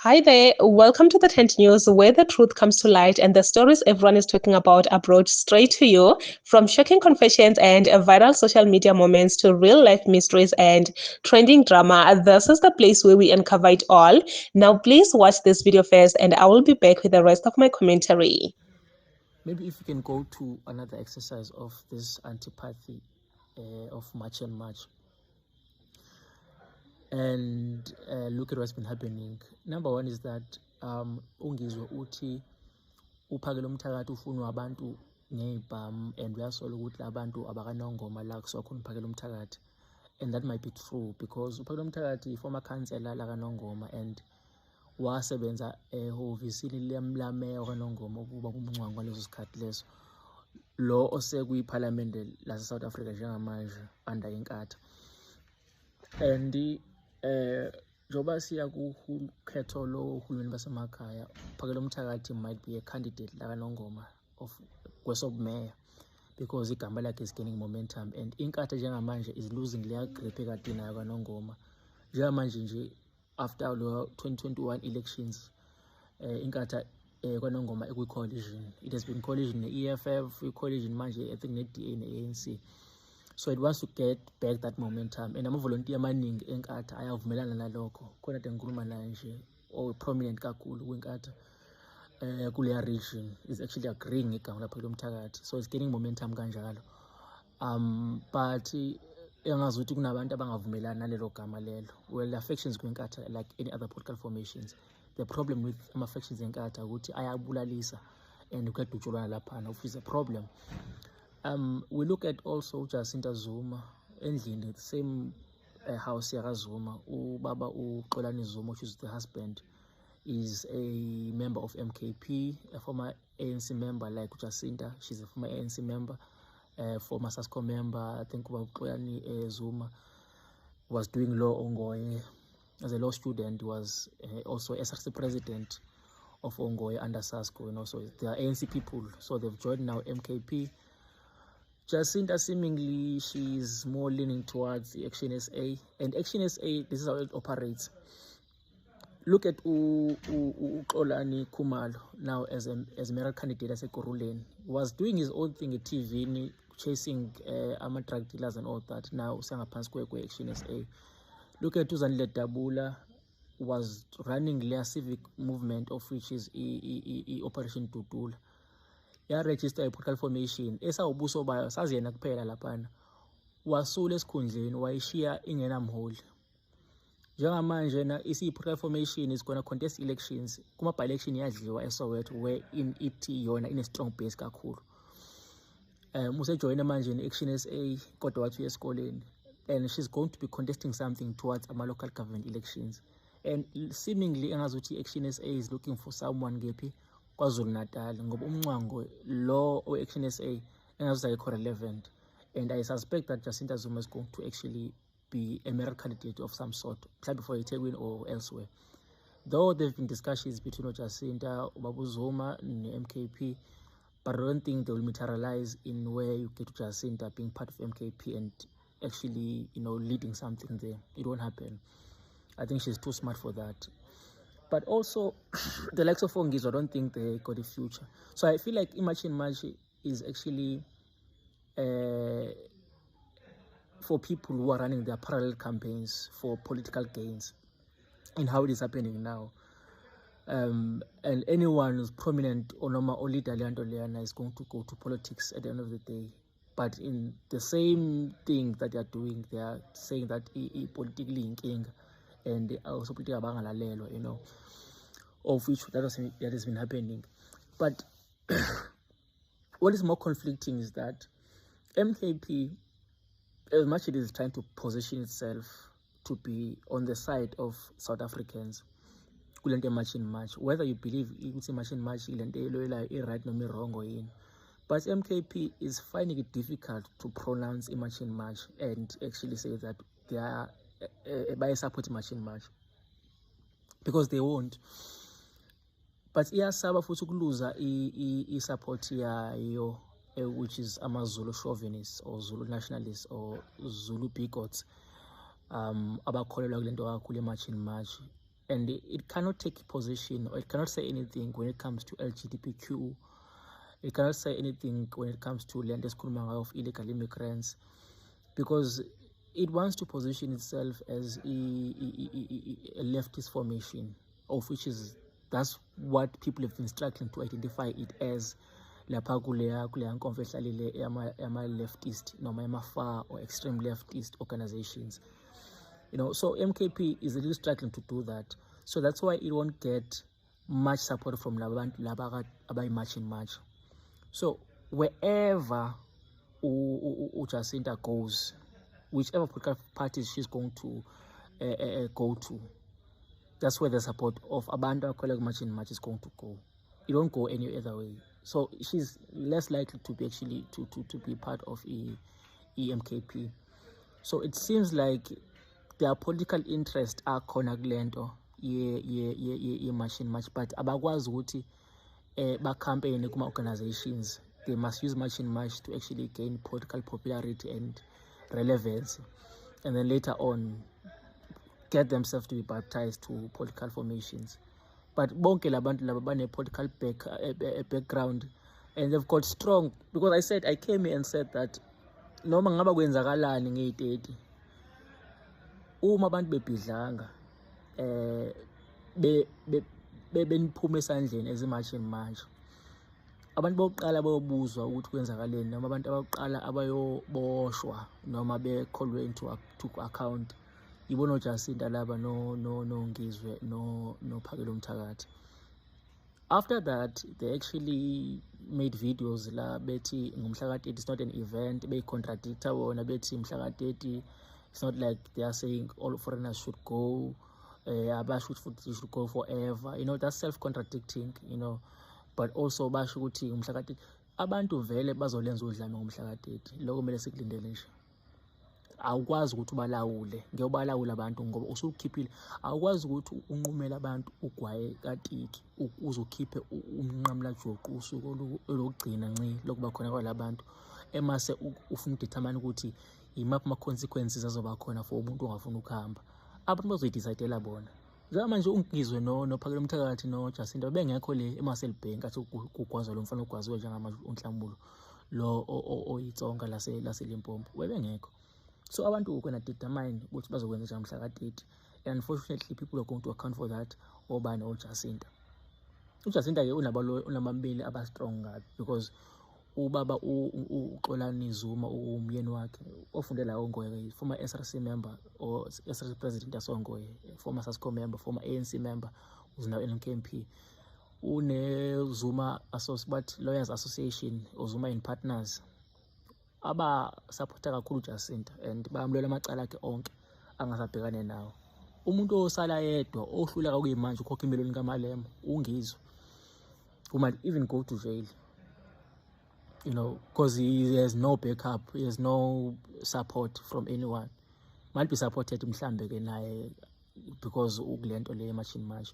Hi there, welcome to the Tent News, where the truth comes to light and the stories everyone is talking about are brought straight to you. From shocking confessions and viral social media moments to real life mysteries and trending drama, this is the place where we uncover it all. Now, please watch this video first, and I will be back with the rest of my commentary. Maybe if you can go to another exercise of this antipathy of March and March and look at what's been happening. Number one is that ungizwe uthi uphakela umthakathi ufunwa abantu ngebhamu and uyasola ukuthi labantu abakanongoma la kusuka khona uphakela umthakathi, and that might be true because uphakela umthakathi i-former councillor lakanongoma and wasebenza ehhovisini lameya kanongoma ukuba kumngcwabo ngaleso sikhathi leso, lo osekuyiphalamende lase-South Africa njengamanje under inkatha. And njengoba siya kukhetho lohulumeni basemakhaya, uphakela umthakathi might be a candidate lakanongoma of kwesobumeya because igama lakhe is gaining momentum and inkatha njengamanje is losing leya grip ekade inayo kanongoma. Njengamanje nje after lo 2021 elections inkatha kwanongoma ekwi-coalition. It has been coalition ne-EFF, coalition manje I think ne-DA ne-ANC. So it wants to get back that momentum, and amavolontiya amaningi enkatha ayavumelana nalokho. Khona kade ngikhuluma naye nje prominent kakhulu kwinkatha kuleya region is actually agreeing ngegama laphakela umthakathi, so it's gaining momentum kanjalo. But engazi ukuthi kunabantu abangavumelani nalelo gama lelo. Well, the factions kwinkatha like any other political formations, the problem with ama-factions enkatha ukuthi ayabulalisa and kuyadutshulwana laphana, which is a problem. We look at also Jacinta Zuma endlini, the same house yakaZuma. Ubaba uXolani Zuma, which is the husband, is a member of MKP, a former ANC member like Jacinta. She's a former ANC member, former SASCO member. I think uXolani Zuma was doing law Ongoye as a law student, was also SRC president of Ongoye under SASCO, and also they are ANC people, so they've joined now MKP. Jacinta, seemingly, she's more leaning towards the Action SA. And Action SA, this is how it operates. Look at Xolani Khumalo now as a mayoral candidate as a Koruleni. Was doing his own thing at TV, chasing drug dealers and all that. Now, Sangapans Kwekwe Action SA. Look at Uzanile Dabula, was running their civic movement, of which is Operation Tutul. Register a political formation esawubuso bayo saziyena kuphela laphana, wasula esikhundleni wayishiya ingenamholi. Njengamanje na isi-political formation is gonna contest elections kuma-by-election yadliwa eSoweto, where ithi yona ine-strong base kakhulu. Usejoyina manje ne-Action SA kodwa wathi uya esikoleni, and she's going to be contesting something towards ama-local government elections, and seemingly engazuthi i-Action SA is looking for someone ngephi KwaZulu Natal, ngoba umncwango lo we-Action SA engazuthi ayikho relevant, and I suspect that Jacinta Zuma is going to actually be a mayoral candidate of some sort, maybe for eThekwini or elsewhere. Though there have been discussions between Jacinta, Babu Zuma and MKP, but I don't think they will materialize in where you get Jacinta being part of MKP and actually, leading something there. It won't happen. I think she's too smart for that. But also, the likes of Ongizwe, I don't think they got a future. So I feel like Imagine March is actually for people who are running their parallel campaigns for political gains, and how it is happening now. And anyone who's prominent or leader is going to go to politics at the end of the day. But in the same thing that they are doing, they are saying that politically in king, and also politically abangalalelwa, of which that has been happening. But what is more conflicting is that MKP, as much as it is trying to position itself to be on the side of South Africans, Imagine March, whether you believe it's Imagine March right no wrong or in, but MKP is finding it difficult to pronounce Imagine March and actually say that they are by support Imagine March, because they won't. But iyasaba futhi ukuluza i-support yayo, which is ama-Zulu chauvinists or Zulu nationalists or Zulu bigots abakholelwa kule nto kakhulu eMarch in March. and it cannot take a position, or it cannot say anything when it comes to LGBTQ. It cannot say anything when it comes to land of illegal immigrants, because it wants to position itself as a leftist formation, of which that's what people have been struggling to identify it as. Lapha kuleya nkomfa ehlalile ama-leftist noma ama-far or extreme leftist organizations. So MKP is really struggling to do that. So that's why it won't get much support from laba abayi-march in March. So wherever Jacinta goes, whichever political parties she's going to go to, that's where the support of abantu abakhwela march in March is going to go. It won't go any other way. So she's less likely to be actually to be part of EMKP. So it seems like their political interest are khona kulento march in March, but abakwazi ukuthi ba-campaign kuma organizations. They must use march in March to actually gain political popularity and relevance, and then later on get themselves to be baptized to political formations. But bonke labantu laba bane political background, and they've got strong, because I came here and said that noma ngaba kwenzakalani nge-30 uma abantu bebhidlanga beniphume esandleni ezi-march in March, abantu bokuqala bayobuzwa ukuthi kwenzakaleni, noma abantu abakuqala abayoboshwa noma bekholwe into account yibo noJacinta laba no-Ngizwe no-Phakela Umthakathi. After that, they actually made videos la bethi ngomhla ka-30 it's not an event, beyi-contradicta bona bethi mhla ka-30 it's not like they are saying all foreigners should go, abasho should go forever. That's self-contradicting, but also basho ukuthi ngomhla ka-30 abantu vele bazolenza udlame ngomhla ka-30. Lokho kumele sikulindele nje. Awukwazi ukuthi ubalawule ngeyobalawula abantu ngoba usukhiphile. Awukwazi ukuthi unqumele abantu ugwaye katiki uzokhiphe umnqamla juqu usuku olugcina nci lokuba khona kwalabantu emase ufuna udetermine ukuthi imaphi ama-consequences azoba khona for umuntu ongafuna ukuhamba. Abantu bazoyidecidela bona. Manje uNgizwe noPhakela Umthakathi noJacinta bengekho le eMarcel Bank athi kugwazwa lo mfana ogwaziwe njengamanje uNhlamulo lo oyitsonga laseLimpopo webengekho. So abantu ukona determine ukuthi bazokwenza njani mhla ka-30, and unfortunately people are going to account for that obani oJacinta. uJacinta ke unamabili aba-strong ngabi, because ubaba uXolani Zuma umyeni wakhe ofundela ongoye, former SRC member or SRC president asongoye, former SASCO member, former ANC member, who's now NMKMP. Zuma Lawyers Association, Zuma and Partners, aba-supporta kakhulu Jacinta and bayamlwela amacala akhe onke angasabhekane nawo. Umuntu osala yedwa ohluleka kuyimanje ukhokha imiliyoni kaMalema uNgizwe, who might even go to jail, because he has no backup, he has no support from anyone. Might be supported mhlambe ke naye because ukulento le march in March.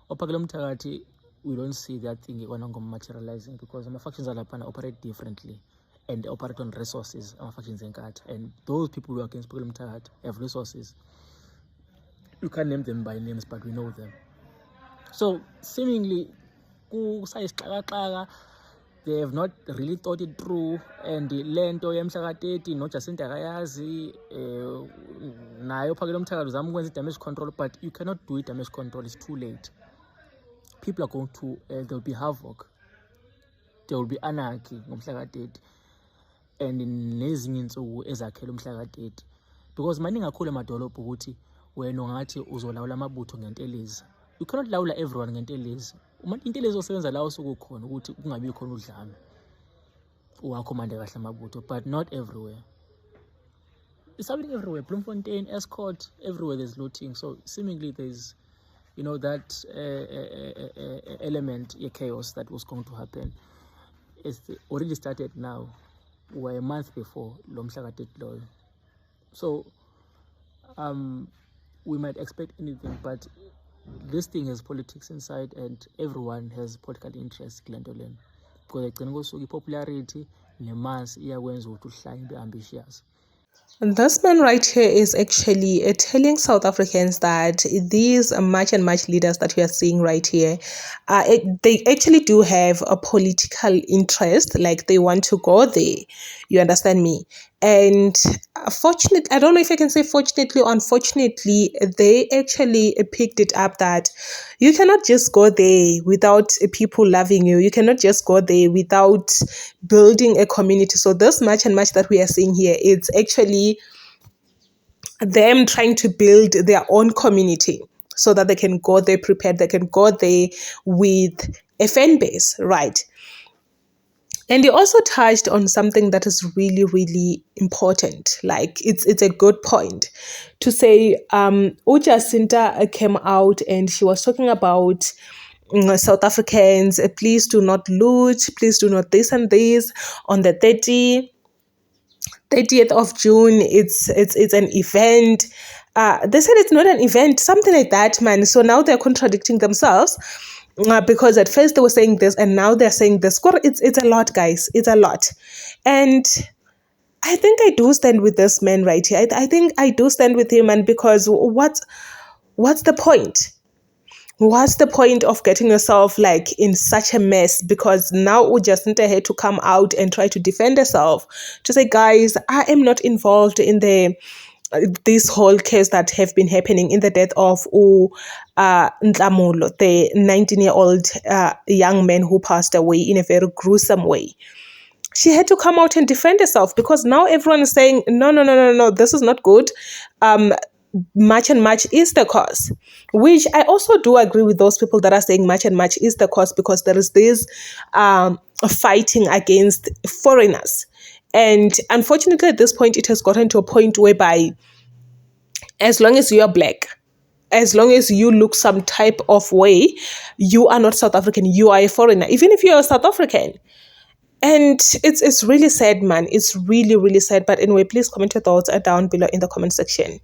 Ophakela Umthakathi, we don't see that thing materializing, because ama-factions alaphana operate differently and they operate on resources, ama-factions enkatha, and those people who are against Phakela Umthakathi have resources. You can't name them by names, but we know them. So seemingly they have not really thought it through, and lento yemhla ka-30 noJacinta akayazi, nayo Phakela Umthakathi uzama ukwenza i-damage control, but you cannot do damage control, it's too late. People are going to, there will be havoc, there will be anarchy ngomhla ka-30, and nezinye insuku ezakhela umhla ka-30, because maningi kakhulu emadolobha ukuthi wena ungathi uzolawula amabutho ngentelezi. You cannot lawula everyone ngentelezi. Intelezi osebenza la osuku khona ukuthi kungabi khona udlame uwakhomande kahle amabutho, but not everywhere. It's happening everywhere. Bloemfontein, Escort, everywhere there's looting. So seemingly there's that element of chaos that was going to happen. It's already started now. We're a month before Lomhla ka-30. So we might expect anything, but this thing has politics inside, and everyone has political interest kulento lena, because egcina kosuku popularity nemass iyakwenza ukuthi uhlanye be ambitious. And this man right here is actually telling South Africans that these much and much leaders that we are seeing right here, they actually do have a political interest, like they want to go there. You understand me? And fortunately, I don't know if I can say fortunately or unfortunately, they actually picked it up that you cannot just go there without people loving you. You cannot just go there without building a community. So this much and much that we are seeing here, it's actually them trying to build their own community so that they can go there prepared, they can go there with a fan base, right? And he also touched on something that is really, really important. Like it's a good point to say. Ujacinta came out and she was talking about South Africans. Please do not loot. Please do not this and this on the 30th of June. It's an event. They said it's not an event, something like that, man. So now they're contradicting themselves. Because at first they were saying this and now they're saying this. It's a lot, guys. It's a lot. And I think I do stand with this man right here. I think I do stand with him, and because what's the point? What's the point of getting yourself like in such a mess? Because now Ujacinta had to come out and try to defend herself to say, guys, I am not involved in this whole case that have been happening in the death of Ntlamulo, the 19-year-old young man who passed away in a very gruesome way. She had to come out and defend herself because now everyone is saying, no, no, no, no, no, this is not good. Much and much is the cause, which I also do agree with those people that are saying much and much is the cause, because there is this fighting against foreigners. And unfortunately, at this point, it has gotten to a point whereby as long as you are black, as long as you look some type of way, you are not South African, you are a foreigner, even if you're a South African. And it's really sad, man. It's really, really sad. But anyway, please comment your thoughts down below in the comment section.